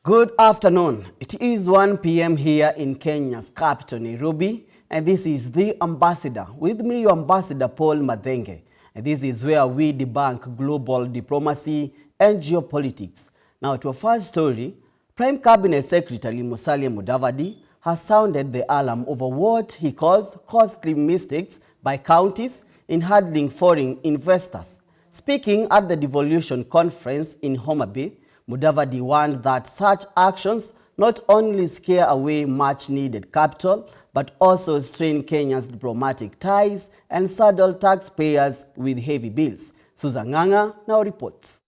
Good afternoon. It is 1 p.m. here in Kenya's capital, Nairobi, and this is The Ambassador. With me, your Ambassador Paul Mathenge. And this is where we debunk global diplomacy and geopolitics. Now, to our first story, Prime Cabinet Secretary Musalia Mudavadi has sounded the alarm over what he calls costly mistakes by counties in handling foreign investors. Speaking at the devolution conference in Homa Bay, Mudavadi warned that such actions not only scare away much-needed capital, but also strain Kenya's diplomatic ties and saddle taxpayers with heavy bills. Susan Ng'ang'a now reports.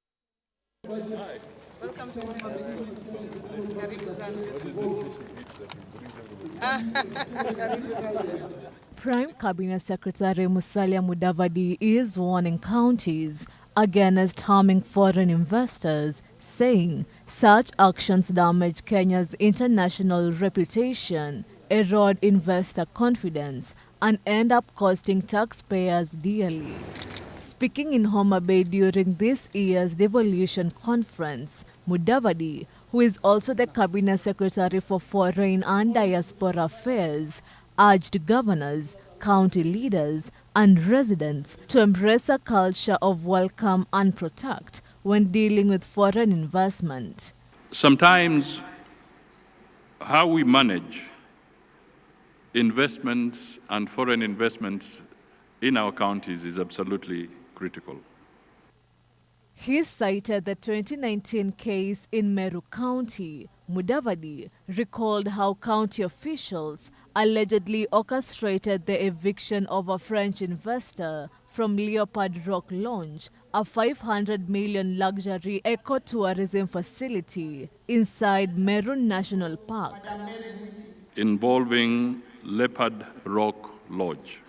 Prime Cabinet Secretary Musalia Mudavadi is warning counties against harming foreign investors, saying such actions damage Kenya's international reputation, erode investor confidence, and end up costing taxpayers dearly. Speaking in Homa Bay during this year's devolution conference, Mudavadi, who is also the Cabinet Secretary for Foreign and Diaspora Affairs, urged governors, county leaders, and residents to embrace a culture of welcome and protect when dealing with foreign investment. Sometimes how we manage investments and foreign investments in our counties is absolutely critical. He cited the 2019 case in Meru County. Mudavadi recalled how county officials allegedly orchestrated the eviction of a French investor from Leopard Rock Lounge, a 500 million luxury ecotourism facility inside Meru National Park. Involving Leopard Rock Lodge.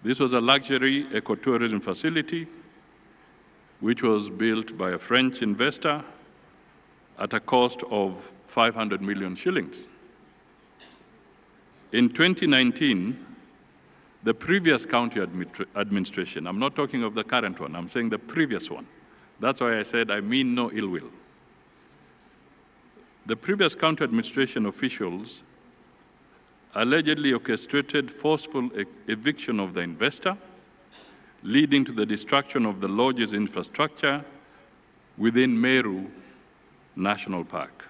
This was a luxury ecotourism facility which was built by a French investor at a cost of 500 million shillings. In 2019, the previous county administration, I'm not talking of the current one, I'm saying the previous one. That's why I said I mean no ill will. The previous county administration officials allegedly orchestrated forceful eviction of the investor, leading to the destruction of the lodge's infrastructure within Meru National Park.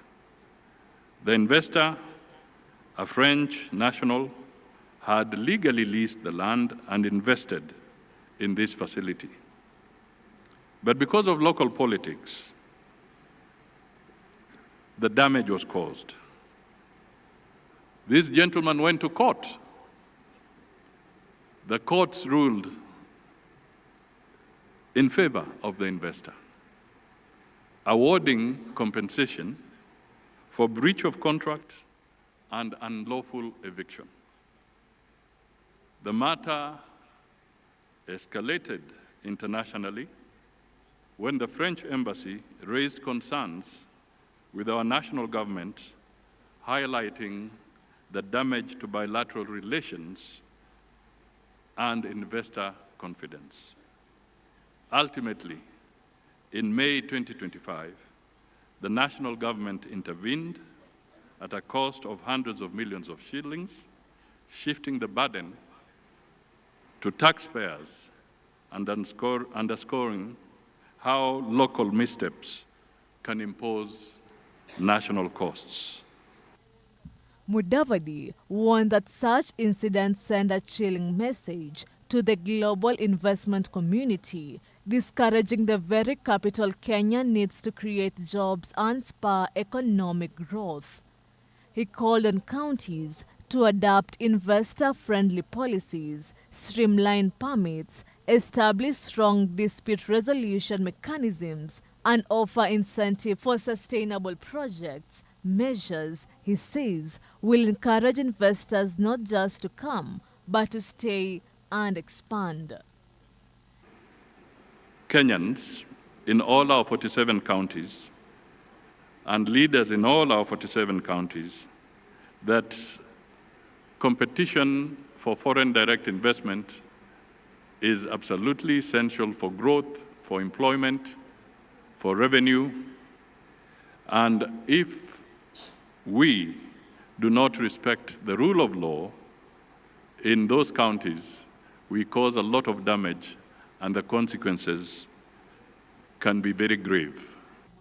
The investor, a French national, had legally leased the land and invested in this facility. But because of local politics, the damage was caused. This gentleman went to court. The courts ruled in favor of the investor, awarding compensation for breach of contract and unlawful eviction. The matter escalated internationally when the French embassy raised concerns with our national government, highlighting the damage to bilateral relations and investor confidence. Ultimately, in May 2025, the national government intervened at a cost of hundreds of millions of shillings, shifting the burden to taxpayers and underscoring how local missteps can impose national costs. Mudavadi warned that such incidents send a chilling message to the global investment community, discouraging the very capital Kenya needs to create jobs and spur economic growth. He called on counties to adopt investor-friendly policies, streamline permits, establish strong dispute resolution mechanisms, and offer incentive for sustainable projects. Measures, he says, will encourage investors not just to come, but to stay and expand. Kenyans in all our 47 counties and leaders in all our 47 counties that competition for foreign direct investment is absolutely essential for growth, for employment, for revenue, And if we do not respect the rule of law in those counties, we cause a lot of damage, and the consequences can be very grave.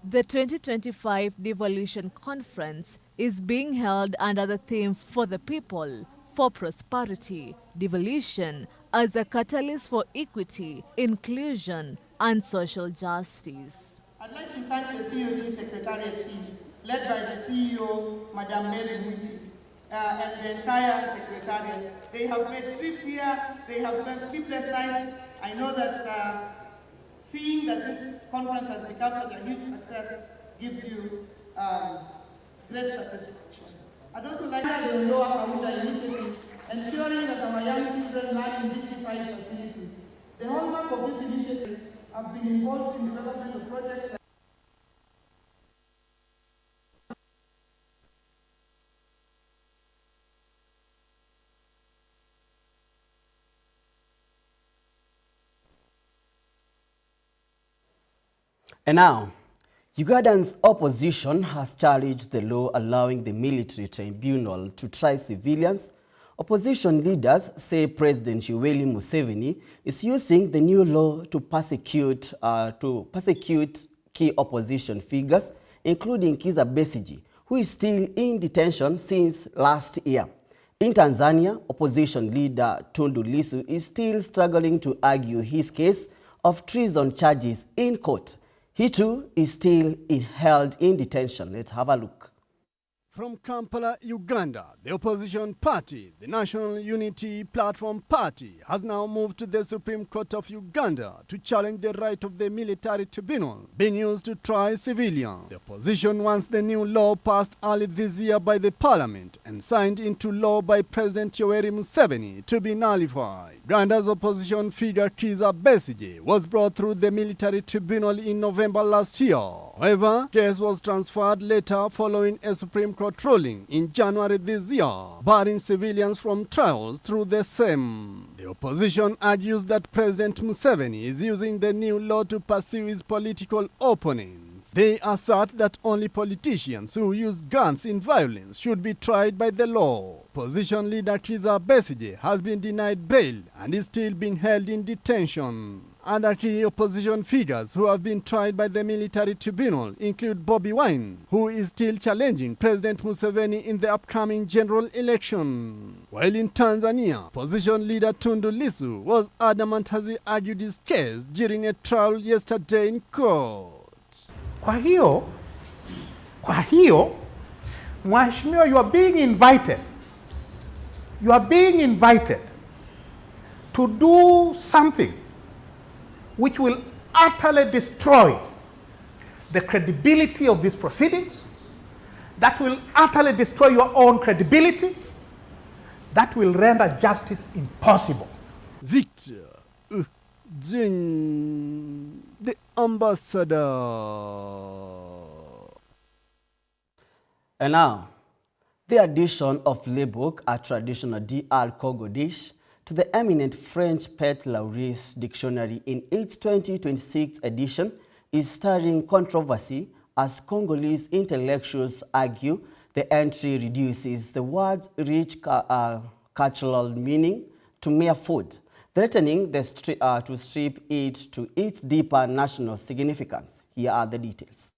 The 2025 Devolution Conference is being held under the theme For the People, for Prosperity, Devolution as a catalyst for equity, inclusion, and social justice. I'd like to thank the COG Secretariat team, led by the CEO, Madame Mary Mwiti, and the entire Secretariat. They have made trips here, they have spent sleepless nights. I know that seeing that this conference has become such a huge success gives you great satisfaction. I'd also like the Lower Kamuda initiative, ensuring that our young children learn in dignified facilities. The hallmark of this initiative have been involved in development of projects. And now, Ugandan's opposition has challenged the law allowing the military tribunal to try civilians. Opposition leaders say President Yoweri Museveni is using the new law to persecute key opposition figures, including Kizza Besigye, who is still in detention since last year. In Tanzania, opposition leader Tundu Lissu is still struggling to argue his case of treason charges in court. He too is still held in detention. Let's have a look. From Kampala, Uganda, the opposition party, the National Unity Platform Party, has now moved to the Supreme Court of Uganda to challenge the right of the military tribunal being used to try civilians. The opposition wants the new law passed early this year by the parliament and signed into law by President Yoweri Museveni to be nullified. Uganda's opposition figure Kizza Besigye was brought through the military tribunal in November last year. However, the case was transferred later following a Supreme Court ruling in January this year, barring civilians from trials through the same. The opposition argues that President Museveni is using the new law to pursue his political opponents. They assert that only politicians who use guns in violence should be tried by the law. Opposition leader Kizza Besigye has been denied bail and is still being held in detention. Other key opposition figures who have been tried by the military tribunal include Bobi Wine, who is still challenging President Museveni in the upcoming general election. While in Tanzania, opposition leader Tundu Lissu was adamant as he argued his case during a trial yesterday in court. Kwa hiyo, Mheshimiwa, you are being invited. You are being invited to do something which will utterly destroy the credibility of these proceedings, that will utterly destroy your own credibility, that will render justice impossible. Victor Jing, the ambassador. And now, the addition of Lebok, a traditional DR Congo dish, to the eminent French Pet Laureus dictionary in its 2026 edition is stirring controversy as Congolese intellectuals argue the entry reduces the word's rich cultural meaning to mere food, threatening to strip it to its deeper national significance. Here are the details.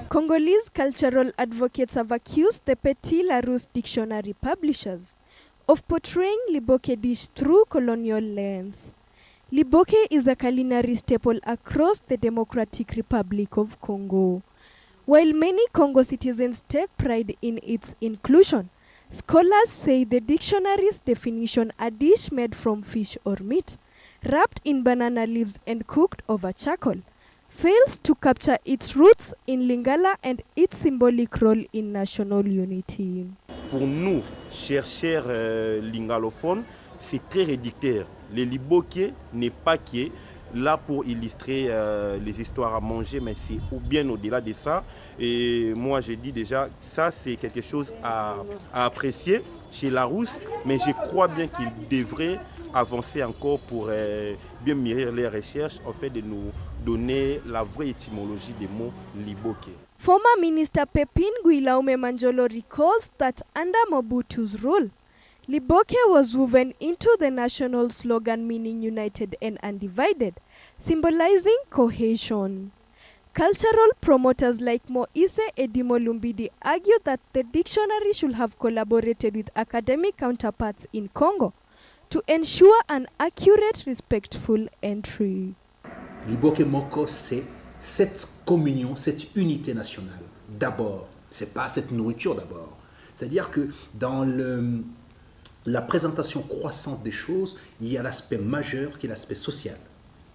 Congolese cultural advocates have accused the Petit Larousse dictionary publishers of portraying Liboke dish through colonial lens. Liboke is a culinary staple across the Democratic Republic of Congo. While many Congo citizens take pride in its inclusion, scholars say the dictionary's definition, a dish made from fish or meat, wrapped in banana leaves and cooked over charcoal, fails to capture its roots in Lingala and its symbolic role in national unity. Pour nous, chercheurs lingalophones, c'est très réducteur. Le liboke n'est pas que là pour illustrer les histoires à manger, mais c'est bien au-delà de ça. Et moi, je dis déjà, ça c'est quelque chose à apprécier chez Larousse, mais je crois bien qu'il devrait avancer encore pour bien mûrir les recherches, en fait, de nous donner la vraie étymologie des mots liboke. Former Minister Pepin Guilaume Manjolo recalls that under Mobutu's rule, Liboke was woven into the national slogan meaning united and undivided, symbolizing cohesion. Cultural promoters like Moise Edimo Lumbidi argue that the dictionary should have collaborated with academic counterparts in Congo to ensure an accurate, respectful entry. Liboke Moko, c'est cette communion, cette unité nationale. D'abord, c'est pas cette nourriture d'abord. C'est-à-dire que dans la présentation croissante des choses, il y a l'aspect majeur qui est l'aspect social.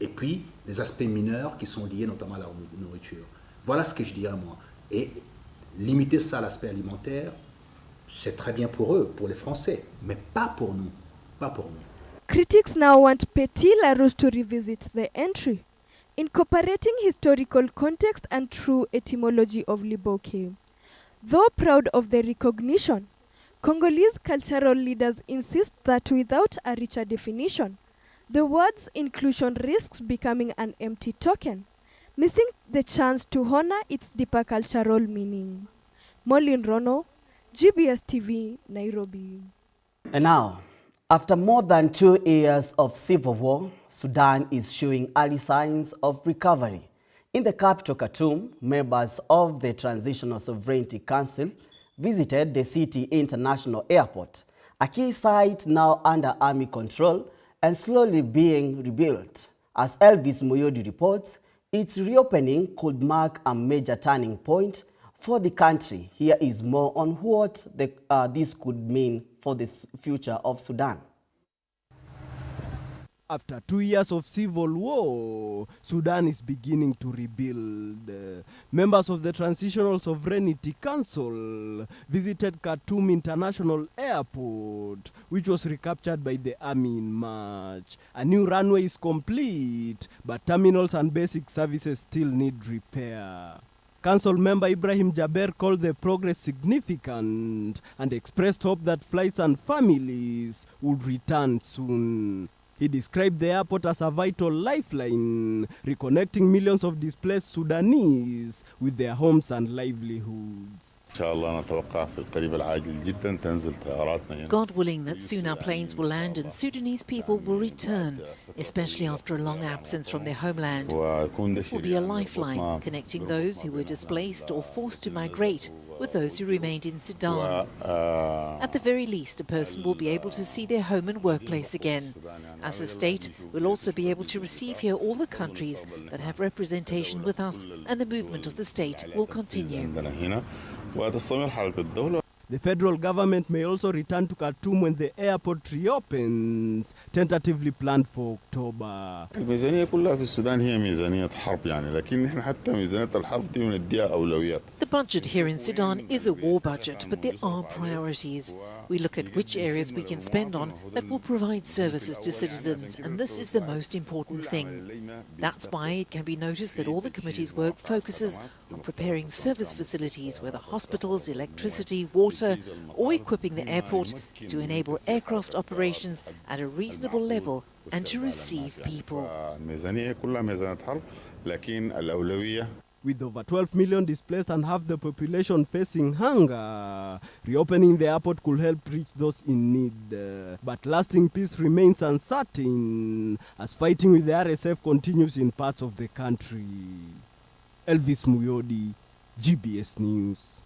Et puis, les aspects mineurs qui sont liés notamment à la nourriture. Voilà ce que je dirais moi. Et limiter ça à l'aspect alimentaire, c'est très bien pour eux, pour les Français, mais pas pour nous. Pas pour nous. Critics now want Petit Larousse to revisit the entry, incorporating historical context and true etymology of Liboke. Though proud of the recognition, Congolese cultural leaders insist that without a richer definition, the word's inclusion risks becoming an empty token, missing the chance to honor its deeper cultural meaning. Molin Rono, GBS TV, Nairobi. And now, after more than 2 years of civil war, Sudan is showing early signs of recovery. In the capital Khartoum, members of the Transitional Sovereignty Council visited the City International Airport, a key site now under army control and slowly being rebuilt. As Elvis Moyodi reports, its reopening could mark a major turning point for the country. Here is more on what this could mean for the future of Sudan. After 2 years of civil war, Sudan is beginning to rebuild. Members of the Transitional Sovereignty Council visited Khartoum International Airport, which was recaptured by the army in March. A new runway is complete, but terminals and basic services still need repair. Council member Ibrahim Jaber called the progress significant and expressed hope that flights and families would return soon. He described the airport as a vital lifeline, reconnecting millions of displaced Sudanese with their homes and livelihoods. God willing that soon our planes will land and Sudanese people will return, especially after a long absence from their homeland. This will be a lifeline, connecting those who were displaced or forced to migrate with those who remained in Sudan. At the very least, a person will be able to see their home and workplace again. As a state, we'll also be able to receive here all the countries that have representation with us, and the movement of the state will continue. The federal government may also return to Khartoum when the airport reopens, tentatively planned for October. The budget here in Sudan is a war budget, but there are priorities. We look at which areas we can spend on that will provide services to citizens, and this is the most important thing. That's why it can be noticed that all the committee's work focuses on preparing service facilities, whether hospitals, electricity, water, or equipping the airport to enable aircraft operations at a reasonable level and to receive people. With over 12 million displaced and half the population facing hunger, reopening the airport could help reach those in need. But lasting peace remains uncertain as fighting with the RSF continues in parts of the country. Elvis Moyodi, GBS News.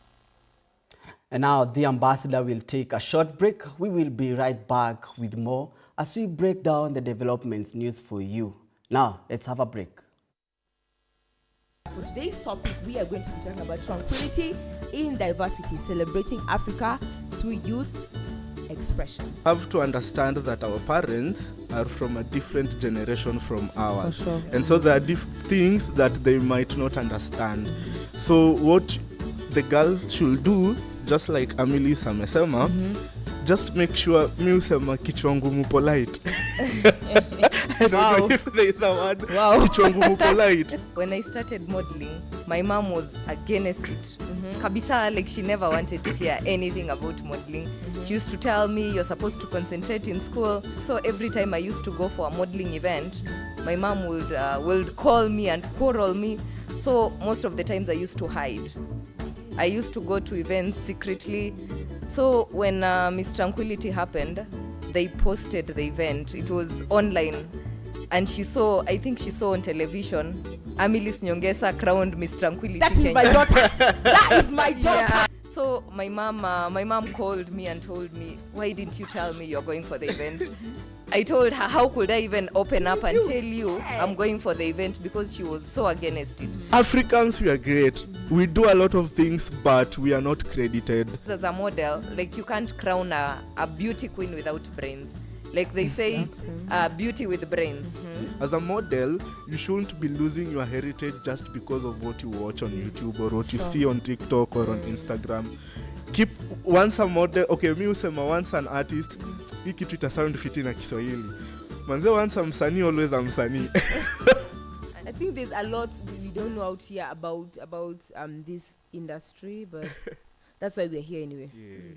And now the ambassador will take a short break. We will be right back with more as we break down the developments news for you. Now, let's have a break. For today's topic, we are going to be talking about tranquility in diversity, celebrating Africa through youth expressions. We have to understand that our parents are from a different generation from ours. For sure. And so there are things that they might not understand. So what the girl should do, just like Amelie Samesema, just make sure Musema kichwangumu polite. I don't know if there is a word. Kichwangumu polite. When I started modeling, my mom was against it. Kabisa, like she never wanted to hear anything about modeling. She used to tell me, you're supposed to concentrate in school. So every time I used to go for a modeling event, My mom would call me and quarrel me. So most of the times I used to hide. I used to go to events secretly. So when Miss Tranquility happened, they posted the event. It was online. And I think she saw on television, Amilis Nyongesa crowned Miss Tranquility. That is my daughter. That is my daughter. Yeah. So my mom called me and told me, why didn't you tell me you're going for the event? I told her, how could I even open up and tell you I'm going for the event, because she was so against it. Africans, we are great. We do a lot of things, but we are not credited. As a model, like you can't crown a beauty queen without brains. Like they say, beauty with brains. As a model, you shouldn't be losing your heritage just because of what you watch on YouTube or what you see on TikTok or on Instagram. Keep once a model, okay, mi usema once an artist, hii kitu ita sound fiti na Kiswahili. Manze once a msanii, always a msanii. I think there's a lot we don't know out here about this industry, but that's why we're here anyway. Yeah.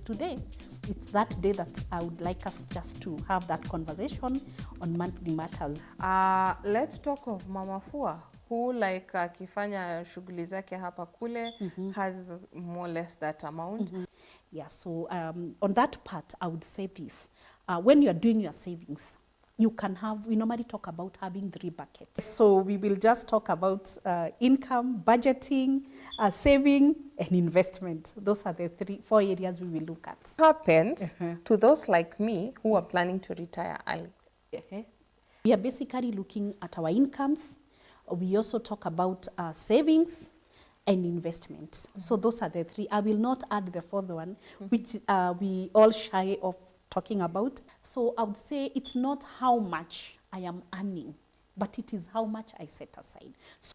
Today, it's that day that I would like us just to have that conversation on monthly matters. Let's talk of Mama Fua, who like akifanya shughuli zake hapa kule has more or less that amount. Yeah, so on that part, I would say this. When you are doing your savings, we normally talk about having 3 buckets. So we will just talk about income, budgeting, saving, and investment. Those are the 4 areas we will look at. What happens to those like me who are planning to retire early? We are basically looking at our incomes. We also talk about savings and investment. So those are the 3. I will not add the 4th one, which we all shy of talking about. So I would say it's not how much I am earning, but it is how much I set aside. So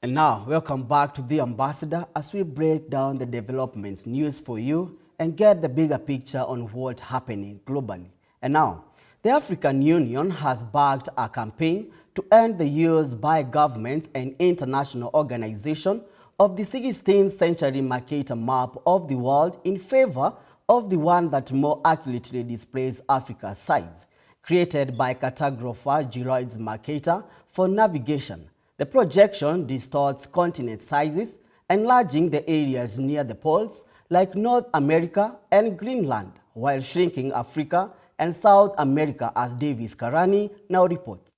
and now, welcome back to The Ambassador as we break down the developments news for you and get the bigger picture on what's happening globally. And now, the African Union has backed a campaign to end the use by governments and international organizations of the 16th century Mercator map of the world in favor of the one that more accurately displays Africa's size, created by cartographer Giroids Mercator for navigation. The projection distorts continent sizes, enlarging the areas near the poles like North America and Greenland, while shrinking Africa and South America, as Davis Karani now reports.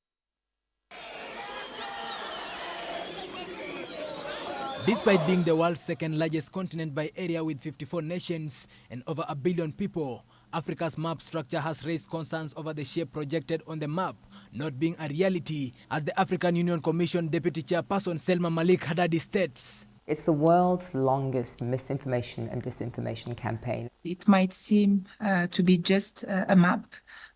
Despite being the world's second largest continent by area with 54 nations and over 1 billion people, Africa's map structure has raised concerns over the shape projected on the map not being a reality, as the African Union Commission Deputy Chairperson Selma Malik Haddadi states. It's the world's longest misinformation and disinformation campaign. It might seem to be just a map,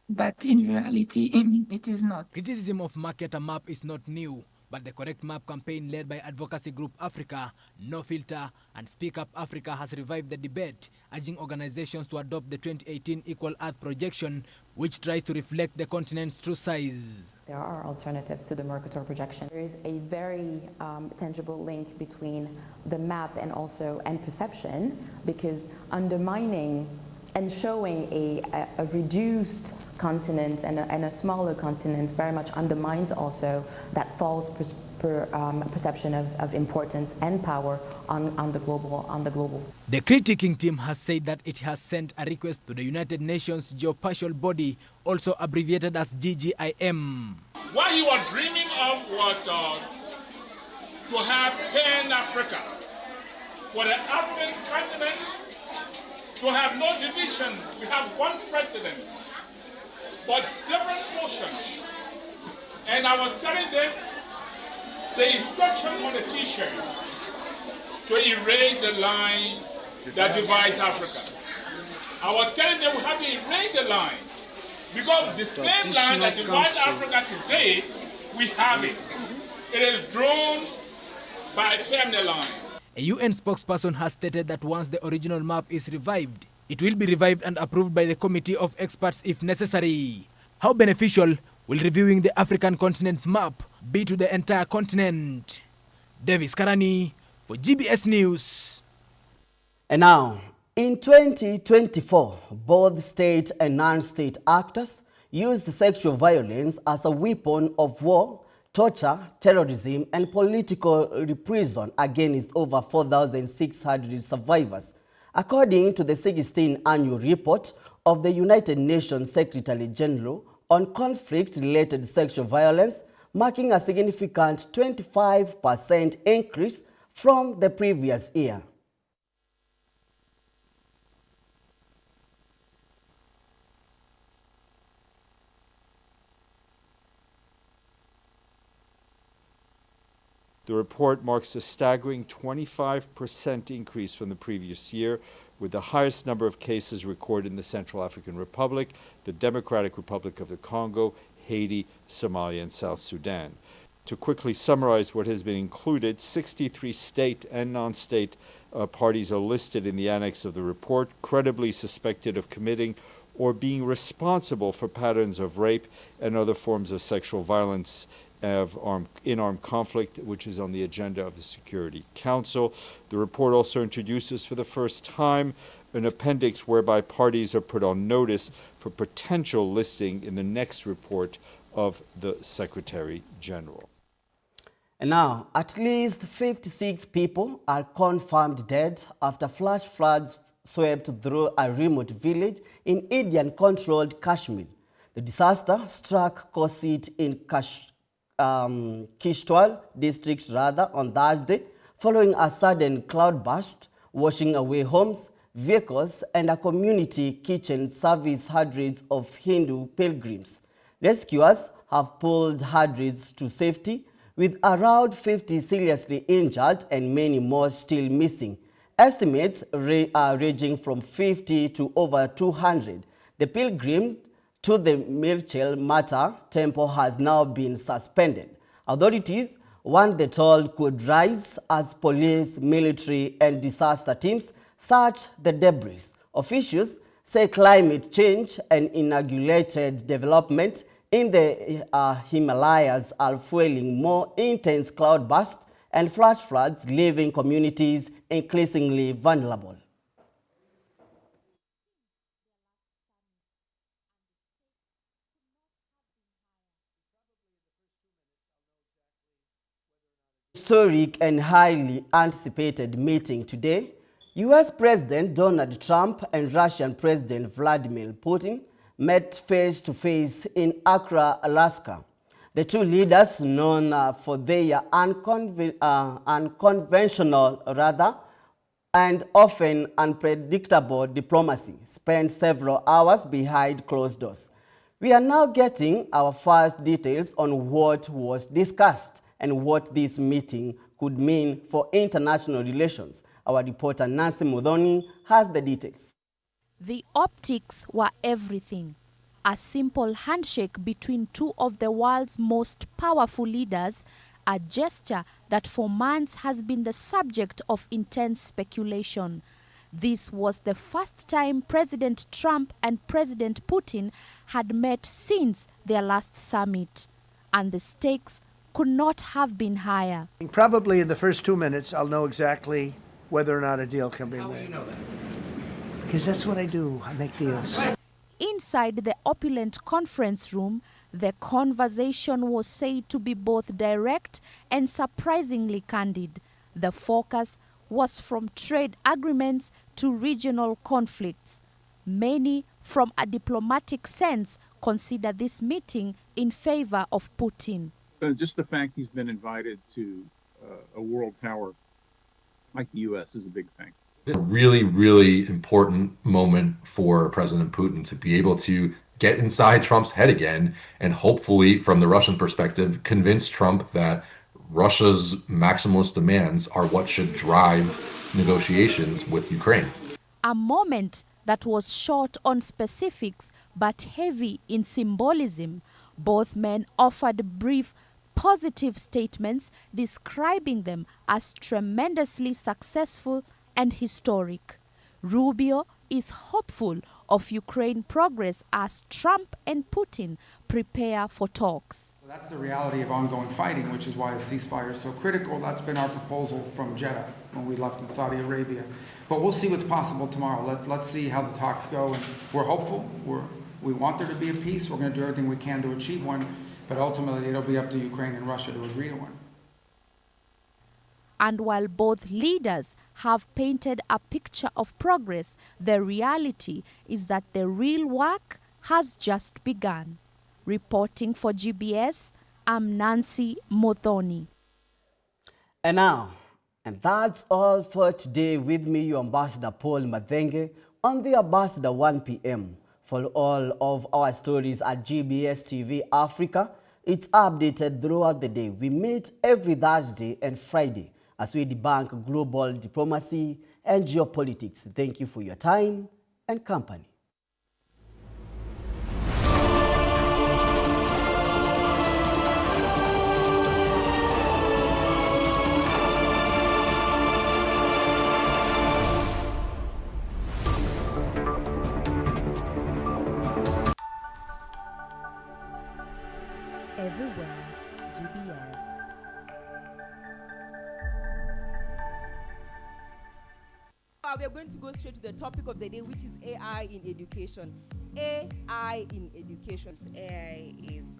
but in reality, it is not. Criticism of Mercator map is not new, but the Correct Map campaign led by advocacy group Africa, No Filter, and Speak Up Africa has revived the debate, urging organizations to adopt the 2018 Equal Earth projection, which tries to reflect the continent's true size. There are alternatives to the Mercator projection. There is a very tangible link between the map and perception, because undermining and showing a reduced continent and a smaller continent very much undermines also that false perception of importance and power on the global. The critiquing team has said that it has sent a request to the United Nations Geospatial Body, also abbreviated as GGIM. What you were dreaming of was to have Pan-Africa, for the African continent to have no division. We have one president, but different portions. And I was telling them the instruction on the t-shirt to erase the line that divides Africa. I was telling them we have to erase the line because the same line that divides Africa today, we have it. It is drawn by a family line. A UN spokesperson has stated that once the original map is revived, it will be revived and approved by the committee of experts if necessary. How beneficial will reviewing the African continent map be to the entire continent? Davis Karani for GBS News. And now, in 2024, both state and non-state actors used sexual violence as a weapon of war, torture, terrorism, and political repression against over 4,600 survivors, according to the 16th annual report of the United Nations Secretary General on conflict-related sexual violence, marking a significant 25% increase from the previous year. The report marks a staggering 25% increase from the previous year, with the highest number of cases recorded in the Central African Republic, the Democratic Republic of the Congo, Haiti, Somalia, and South Sudan. To quickly summarize what has been included, 63 state and non-state parties are listed in the annex of the report, credibly suspected of committing or being responsible for patterns of rape and other forms of sexual violence in armed conflict, which is on the agenda of the Security Council. The report also introduces for the first time an appendix whereby parties are put on notice for potential listing in the next report of the Secretary General. And now, at least 56 people are confirmed dead after flash floods swept through a remote village in Indian-controlled Kashmir. The disaster struck Kosit in Kishtwar district on Thursday, following a sudden cloudburst, washing away homes, vehicles, and a community kitchen service hundreds of Hindu pilgrims. Rescuers have pulled hundreds to safety, with around 50 seriously injured and many more still missing. Estimates are ranging from 50 to over 200. The pilgrim to the Mirchel Mata temple has now been suspended. Authorities warned the toll could rise as police, military, and disaster teams search the debris. Officials say climate change and inaugurated development in the Himalayas are fueling more intense cloudbursts and flash floods, leaving communities increasingly vulnerable. Historic and highly anticipated meeting today, U.S. President Donald Trump and Russian President Vladimir Putin met face-to-face in Accra, Alaska. The two leaders, known for their unconventional and often unpredictable diplomacy, spent several hours behind closed doors. We are now getting our first details on what was discussed and what this meeting could mean for international relations. Our reporter Nancy Mudhoni has the details. The optics were everything. A simple handshake between two of the world's most powerful leaders, a gesture that for months has been the subject of intense speculation. This was the first time President Trump and President Putin had met since their last summit, and the stakes could not have been higher. Probably in the first 2 minutes, I'll know exactly whether or not a deal can be made. How will you know that? Because that's what I do. I make deals. Inside the opulent conference room, the conversation was said to be both direct and surprisingly candid. The focus was from trade agreements to regional conflicts. Many, from a diplomatic sense, consider this meeting in favor of Putin. Just the fact he's been invited to a world power like the U.S. is a big thing. It's a really, really important moment for President Putin to be able to get inside Trump's head again and hopefully, from the Russian perspective, convince Trump that Russia's maximalist demands are what should drive negotiations with Ukraine. A moment that was short on specifics but heavy in symbolism. Both men offered brief, positive statements describing them as tremendously successful and historic. Rubio is hopeful of Ukraine progress as Trump and Putin prepare for talks. That's the reality of ongoing fighting, which is why a ceasefire is so critical. That's been our proposal from Jeddah when we left in Saudi Arabia. But we'll see what's possible tomorrow. Let's see how the talks go. And we're hopeful. We want there to be a peace. We're going to do everything we can to achieve one. But ultimately, it'll be up to Ukraine and Russia to agree to one. And while both leaders have painted a picture of progress, the reality is that the real work has just begun. Reporting for GBS, I'm Nancy Mothoni. And now, and that's all for today with me, your Ambassador Paul Mathenge, on the Ambassador 1 p.m. For all of our stories at GBS TV Africa, it's updated throughout the day. We meet every Thursday and Friday as we debunk global diplomacy and geopolitics. Thank you for your time and company. Everywhere, GBS. We are going to go straight to the topic of the day, which is AI in education. AI in education. AI is